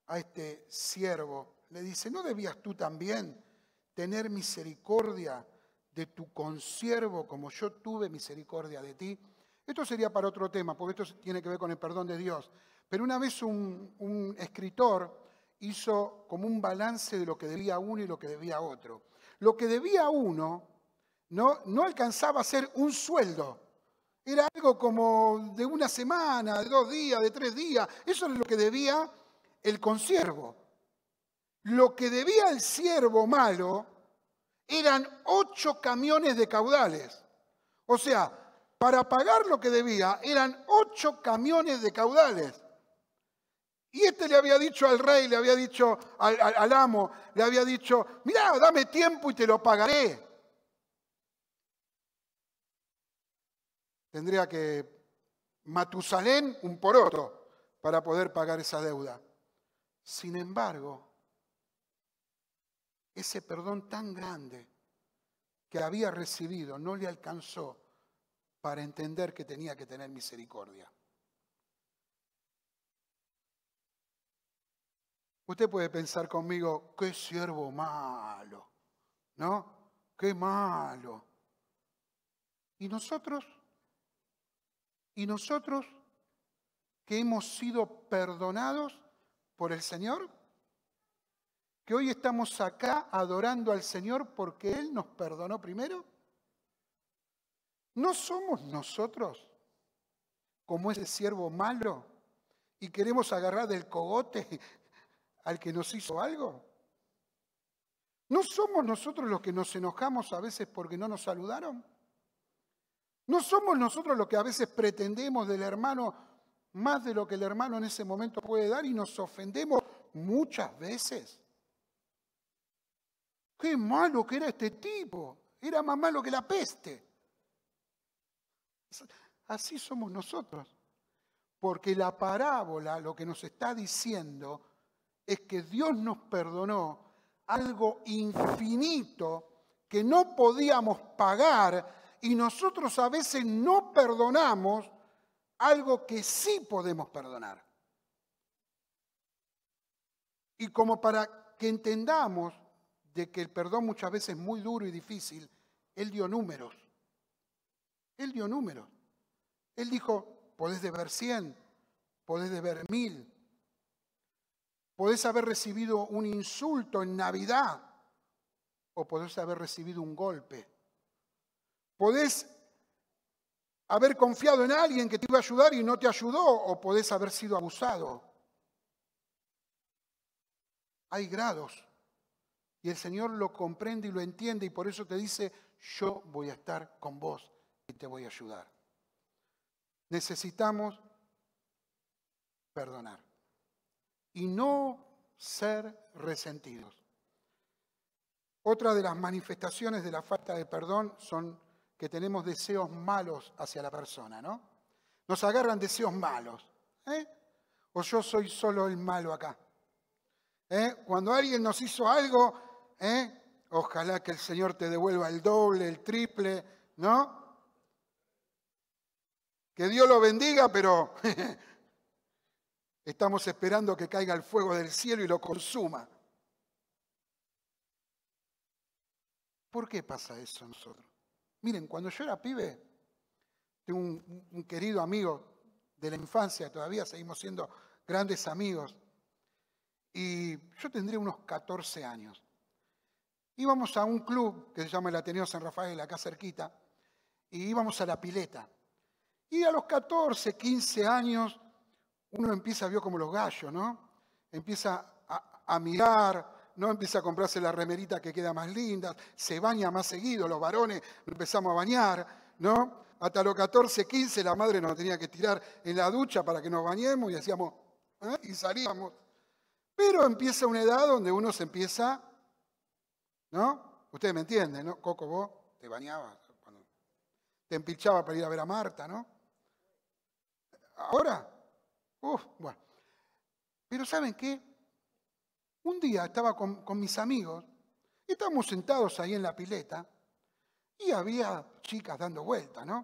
a este siervo, le dice, ¿no debías tú también tener misericordia de tu consiervo como yo tuve misericordia de ti? Esto sería para otro tema, porque esto tiene que ver con el perdón de Dios. Pero una vez un escritor hizo como un balance de lo que debía uno y lo que debía otro. Lo que debía uno no alcanzaba a ser un sueldo. Era algo como de una semana, de 2 días, de 3 días. Eso es lo que debía el consiervo. Lo que debía el siervo malo eran 8 camiones de caudales. O sea, para pagar lo que debía eran 8 camiones de caudales. Y este le había dicho al rey, le había dicho al amo, le había dicho, mirá, dame tiempo y te lo pagaré. Tendría que Matusalén un poroto para poder pagar esa deuda. Sin embargo, ese perdón tan grande que había recibido no le alcanzó para entender que tenía que tener misericordia. Usted puede pensar conmigo, qué siervo malo, ¿no? Qué malo. ¿Y nosotros? ¿Y nosotros que hemos sido perdonados por el Señor? Que hoy estamos acá adorando al Señor porque Él nos perdonó primero. ¿No somos nosotros como ese siervo malo y queremos agarrar del cogote al que nos hizo algo? ¿No somos nosotros los que nos enojamos a veces porque no nos saludaron? ¿No somos nosotros los que a veces pretendemos del hermano más de lo que el hermano en ese momento puede dar y nos ofendemos muchas veces? ¡Qué malo que era este tipo! Era más malo que la peste. Así somos nosotros. Porque la parábola lo que nos está diciendo es que Dios nos perdonó algo infinito que no podíamos pagar y nosotros a veces no perdonamos algo que sí podemos perdonar. Y como para que entendamos de que el perdón muchas veces es muy duro y difícil, Él dio números. Él dio números. Él dijo, podés deber 100, podés deber 1000, podés haber recibido un insulto en Navidad o podés haber recibido un golpe. Podés haber confiado en alguien que te iba a ayudar y no te ayudó o podés haber sido abusado. Hay grados. Y el Señor lo comprende y lo entiende y por eso te dice, yo voy a estar con vos y te voy a ayudar. Necesitamos perdonar y no ser resentidos. Otra de las manifestaciones de la falta de perdón son que tenemos deseos malos hacia la persona, ¿no? Nos agarran deseos malos. O yo soy solo el malo acá. Cuando alguien nos hizo algo, ojalá que el Señor te devuelva el doble, el triple, ¿no? Que Dios lo bendiga, pero estamos esperando que caiga el fuego del cielo y lo consuma. ¿Por qué pasa eso a nosotros? Miren, cuando yo era pibe, tengo un querido amigo de la infancia, todavía seguimos siendo grandes amigos, y yo tendría unos 14 años. Íbamos a un club que se llama el Ateneo San Rafael, acá cerquita, y íbamos a la pileta. Y a los 14, 15 años, uno empieza, vio como los gallos, ¿no? Empieza a mirar, ¿no? Empieza a comprarse la remerita que queda más linda, se baña más seguido, los varones empezamos a bañar, ¿no? Hasta los 14, 15 la madre nos tenía que tirar en la ducha para que nos bañemos y hacíamos, y salíamos. Pero empieza una edad donde uno se empieza, ¿no? Ustedes me entienden, ¿no? Coco, vos te bañabas, cuando te empilchabas para ir a ver a Marta, ¿no? Ahora, bueno. Pero ¿saben qué? Un día estaba con mis amigos y estábamos sentados ahí en la pileta y había chicas dando vueltas, ¿no?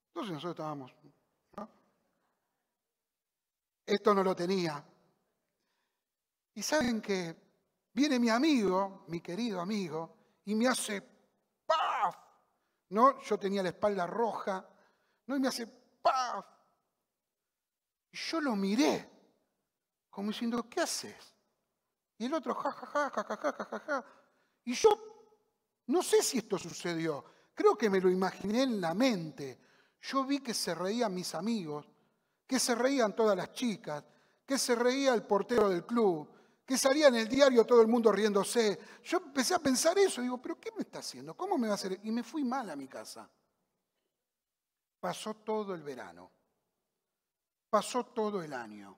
Entonces nosotros estábamos, ¿no? Esto no lo tenía. Y saben que viene mi amigo, mi querido amigo, y me hace ¡paf! ¿No? Yo tenía la espalda roja, ¿no? Y me hace ¡paf! Y yo lo miré, como diciendo, ¿qué haces? Y el otro, ja, ja, ja, ja, ja, ja, ja, ja, ja. Y yo no sé si esto sucedió, creo que me lo imaginé en la mente. Yo vi que se reían mis amigos, que se reían todas las chicas, que se reía el portero del club, que salía en el diario todo el mundo riéndose. Yo empecé a pensar eso, digo, ¿pero qué me está haciendo? ¿Cómo me va a hacer? Y me fui mal a mi casa. Pasó todo el verano, pasó todo el año.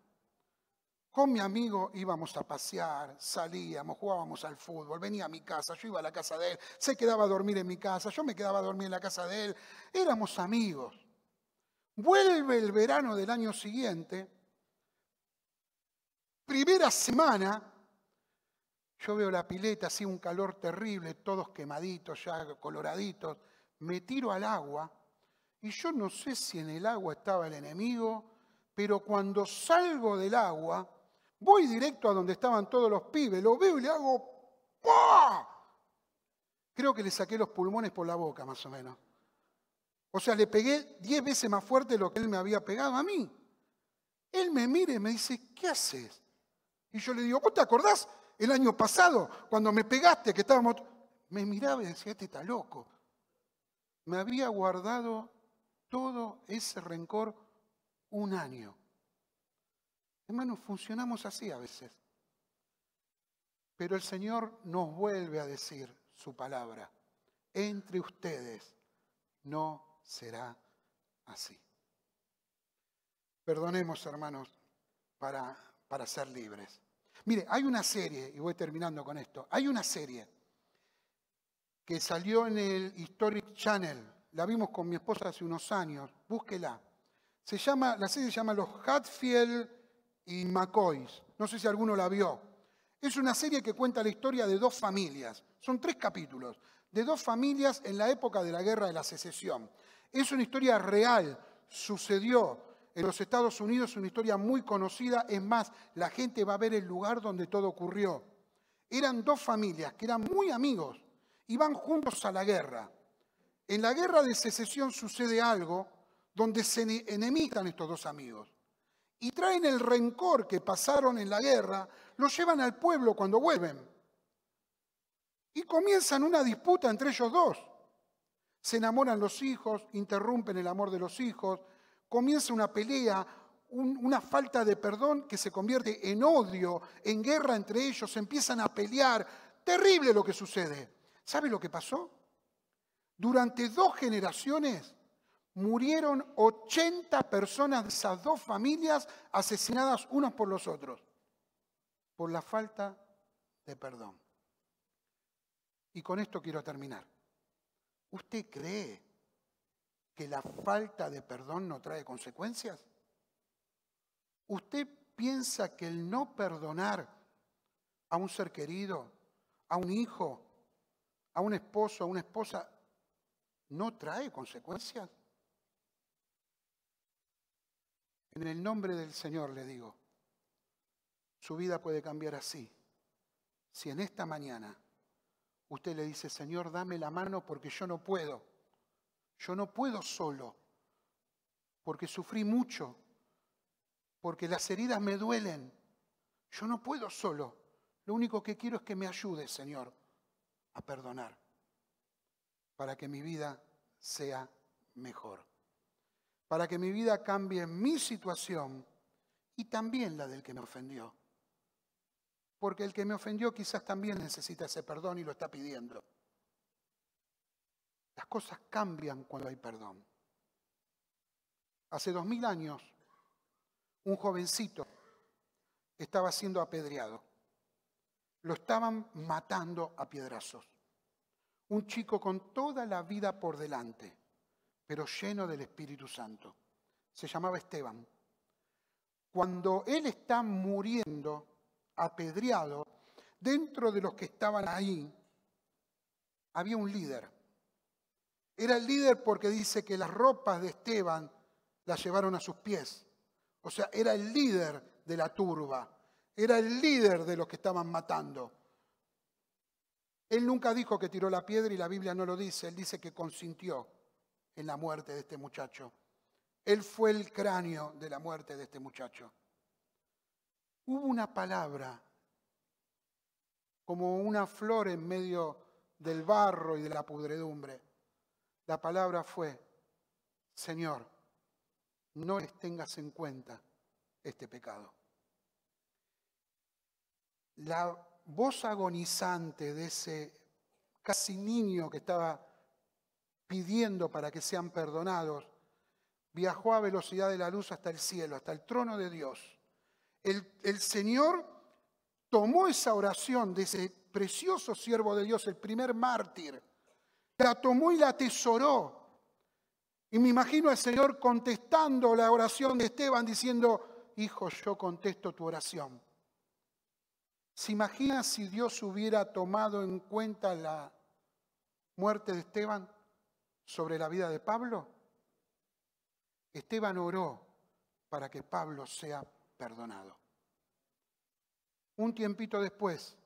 Con mi amigo íbamos a pasear, salíamos, jugábamos al fútbol, venía a mi casa, yo iba a la casa de él, se quedaba a dormir en mi casa, yo me quedaba a dormir en la casa de él, éramos amigos. Vuelve el verano del año siguiente, primera semana, yo veo la pileta, así un calor terrible, todos quemaditos ya, coloraditos, me tiro al agua y yo no sé si en el agua estaba el enemigo, pero cuando salgo del agua, voy directo a donde estaban todos los pibes, lo veo y le hago ¡pah! Creo que le saqué los pulmones por la boca, más o menos. O sea, le pegué 10 veces más fuerte de lo que él me había pegado a mí. Él me mira y me dice, ¿qué haces? Y yo le digo, ¿vos te acordás el año pasado cuando me pegaste que estábamos? Me miraba y decía, este está loco. Me había guardado todo ese rencor un año. Hermanos, funcionamos así a veces. Pero el Señor nos vuelve a decir su palabra. Entre ustedes no será así. Perdonemos, hermanos, para ser libres. Mire, hay una serie, y voy terminando con esto, hay una serie que salió en el History Channel, la vimos con mi esposa hace unos años, búsquela. La serie se llama Los Hatfield y McCoys, no sé si alguno la vio. Es una serie que cuenta la historia de dos familias, son 3 capítulos, de 2 familias en la época de la Guerra de la Secesión. Es una historia real, sucedió en los Estados Unidos, una historia muy conocida, es más, la gente va a ver el lugar donde todo ocurrió. Eran 2 familias que eran muy amigos, iban juntos a la guerra. En la Guerra de Secesión sucede algo donde se enemistan estos 2 amigos. Y traen el rencor que pasaron en la guerra, lo llevan al pueblo cuando vuelven. Y comienzan una disputa entre ellos 2. Se enamoran los hijos, interrumpen el amor de los hijos, comienza una pelea, una falta de perdón que se convierte en odio, en guerra entre ellos, se empiezan a pelear. Terrible lo que sucede. ¿Sabe lo que pasó? Durante 2 generaciones murieron 80 personas de esas 2 familias asesinadas unos por los otros, por la falta de perdón. Y con esto quiero terminar. ¿Usted cree que la falta de perdón no trae consecuencias? ¿Usted piensa que el no perdonar a un ser querido, a un hijo, a un esposo, a una esposa, no trae consecuencias? En el nombre del Señor le digo, su vida puede cambiar así. Si en esta mañana usted le dice, Señor, dame la mano porque yo no puedo solo, porque sufrí mucho, porque las heridas me duelen, yo no puedo solo. Lo único que quiero es que me ayude, Señor, a perdonar, para que mi vida sea mejor, para que mi vida cambie mi situación y también la del que me ofendió. Porque el que me ofendió quizás también necesita ese perdón y lo está pidiendo. Las cosas cambian cuando hay perdón. Hace 2000 años, un jovencito estaba siendo apedreado. Lo estaban matando a piedrazos. Un chico con toda la vida por delante, pero lleno del Espíritu Santo. Se llamaba Esteban. Cuando él está muriendo, apedreado, dentro de los que estaban ahí, había un líder. Era el líder porque dice que las ropas de Esteban las llevaron a sus pies. O sea, era el líder de la turba. Era el líder de los que estaban matando. Él nunca dijo que tiró la piedra y la Biblia no lo dice. Él dice que consintió en la muerte de este muchacho. Él fue el cráneo de la muerte de este muchacho. Hubo una palabra, como una flor en medio del barro y de la pudredumbre. La palabra fue, Señor, no les tengas en cuenta este pecado. La voz agonizante de ese casi niño que estaba pidiendo para que sean perdonados, viajó a velocidad de la luz hasta el cielo, hasta el trono de Dios. El Señor tomó esa oración de ese precioso siervo de Dios, el primer mártir, la tomó y la atesoró. Y me imagino al Señor contestando la oración de Esteban diciendo, hijo, yo contesto tu oración. ¿Se imagina si Dios hubiera tomado en cuenta la muerte de Esteban sobre la vida de Pablo? Esteban oró para que Pablo sea perdonado. Un tiempito después,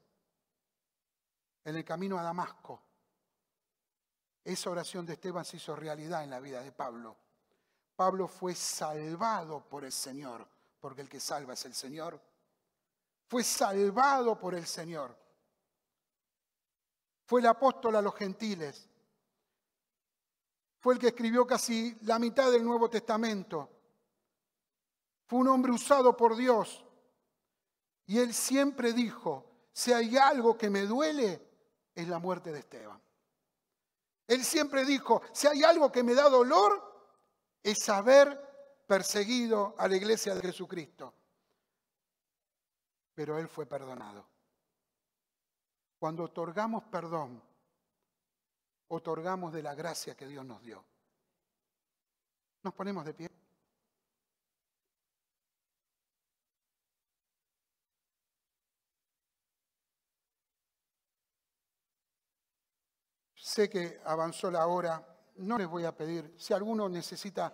en el camino a Damasco, esa oración de Esteban se hizo realidad en la vida de Pablo. Pablo fue salvado por el Señor, porque el que salva es el Señor. Fue salvado por el Señor. Fue el apóstol a los gentiles. Fue el que escribió casi la mitad del Nuevo Testamento. Fue un hombre usado por Dios. Y él siempre dijo, si hay algo que me duele, es la muerte de Esteban. Él siempre dijo, si hay algo que me da dolor, es haber perseguido a la iglesia de Jesucristo. Pero él fue perdonado. Cuando otorgamos perdón, otorgamos de la gracia que Dios nos dio. Nos ponemos de pie. Sé que avanzó la hora, no les voy a pedir, si alguno necesita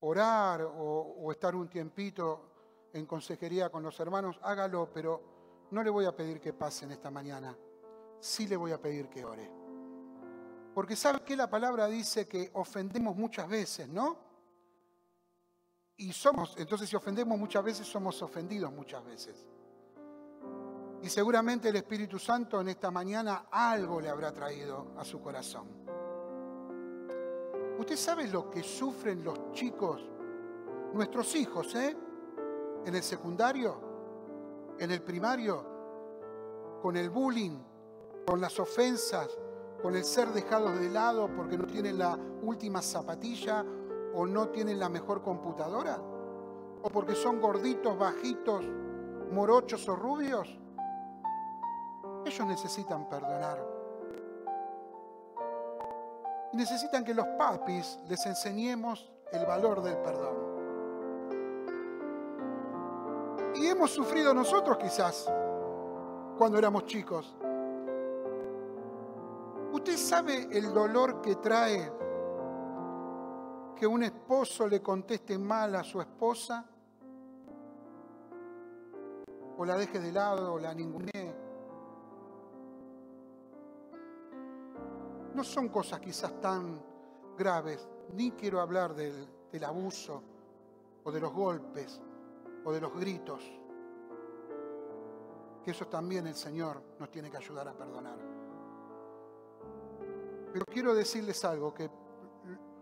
orar o estar un tiempito en consejería con los hermanos, hágalo, pero no le voy a pedir que pasen esta mañana, sí le voy a pedir que ore. Porque ¿sabe qué? La palabra dice que ofendemos muchas veces, ¿no? Entonces si ofendemos muchas veces, somos ofendidos muchas veces. Y seguramente el Espíritu Santo en esta mañana algo le habrá traído a su corazón. ¿Usted sabe lo que sufren los chicos, nuestros hijos, en el secundario, en el primario, con el bullying, con las ofensas, con el ser dejados de lado porque no tienen la última zapatilla o no tienen la mejor computadora? ¿O porque son gorditos, bajitos, morochos o rubios? Ellos necesitan perdonar. Y necesitan que los papis les enseñemos el valor del perdón. Y hemos sufrido nosotros quizás cuando éramos chicos. ¿Usted sabe el dolor que trae que un esposo le conteste mal a su esposa? O la deje de lado, o la ningunee. No son cosas quizás tan graves, ni quiero hablar del abuso, o de los golpes, o de los gritos, que eso también el Señor nos tiene que ayudar a perdonar. Pero quiero decirles algo que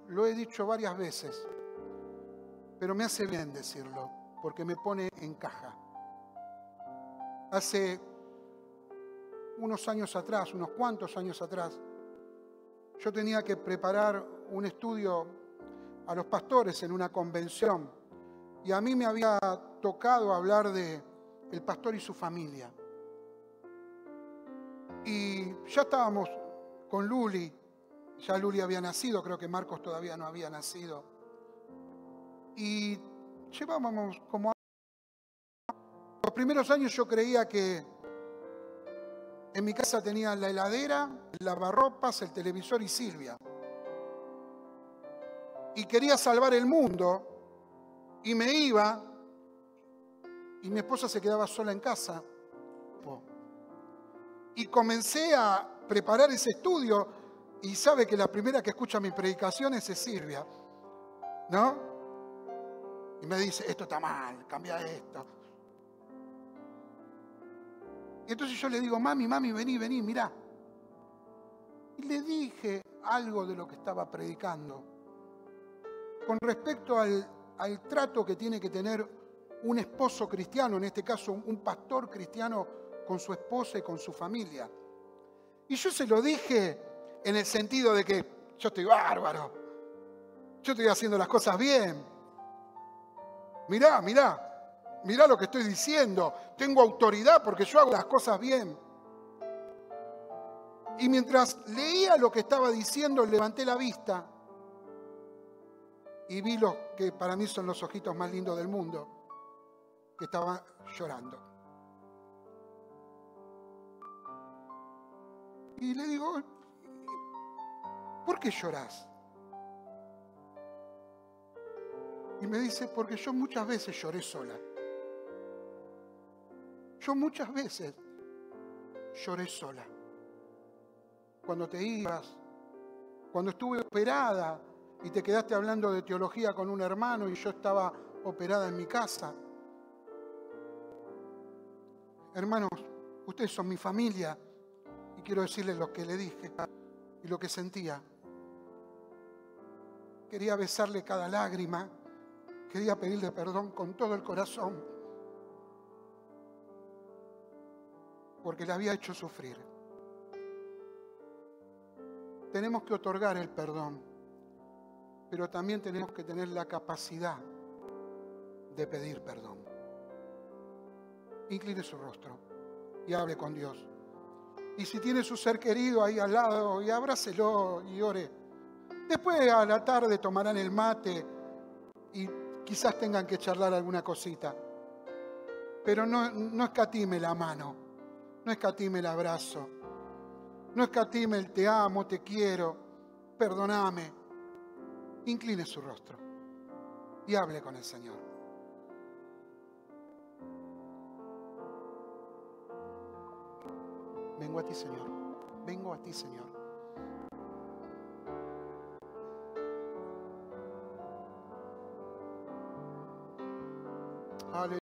lo he dicho varias veces, pero me hace bien decirlo, porque me pone en caja. Hace unos años atrás, unos cuantos años atrás, yo tenía que preparar un estudio a los pastores en una convención y a mí me había tocado hablar de el pastor y su familia. Y ya estábamos con Luli, ya Luli había nacido, creo que Marcos todavía no había nacido. Y llevábamos como... Los primeros años yo creía que en mi casa tenía la heladera, el lavarropas, el televisor y Silvia. Y quería salvar el mundo y me iba y mi esposa se quedaba sola en casa. Y comencé a preparar ese estudio y sabe que la primera que escucha mis predicaciones es Silvia, ¿no? Y me dice, esto está mal, cambia esto. Y entonces yo le digo, mami, vení, mirá. Y le dije algo de lo que estaba predicando. Con respecto al trato que tiene que tener un esposo cristiano, en este caso un pastor cristiano con su esposa y con su familia. Y yo se lo dije en el sentido de que yo estoy bárbaro, yo estoy haciendo las cosas bien. Mirá lo que estoy diciendo, tengo autoridad porque yo hago las cosas bien. Y mientras leía lo que estaba diciendo, levanté la vista y vi lo que para mí son los ojitos más lindos del mundo, que estaba llorando. Y le digo, ¿por qué llorás? Y me dice, porque yo muchas veces lloré sola. Yo muchas veces lloré sola. Cuando te ibas, cuando estuve operada y te quedaste hablando de teología con un hermano y yo estaba operada en mi casa. Hermanos, ustedes son mi familia y quiero decirles lo que le dije y lo que sentía. Quería besarle cada lágrima, quería pedirle perdón con todo el corazón, porque le había hecho sufrir. Tenemos que otorgar el perdón, pero también tenemos que tener la capacidad de pedir perdón. Incline su rostro y hable con Dios. Y si tiene su ser querido ahí al lado, y abrácelo y ore. Después a la tarde tomarán el mate y quizás tengan que charlar alguna cosita. Pero no escatime la mano, no escatime el abrazo, no escatime el te amo, te quiero, perdóname. Incline su rostro y hable con el Señor. Vengo a ti, Señor. Vengo a ti, Señor.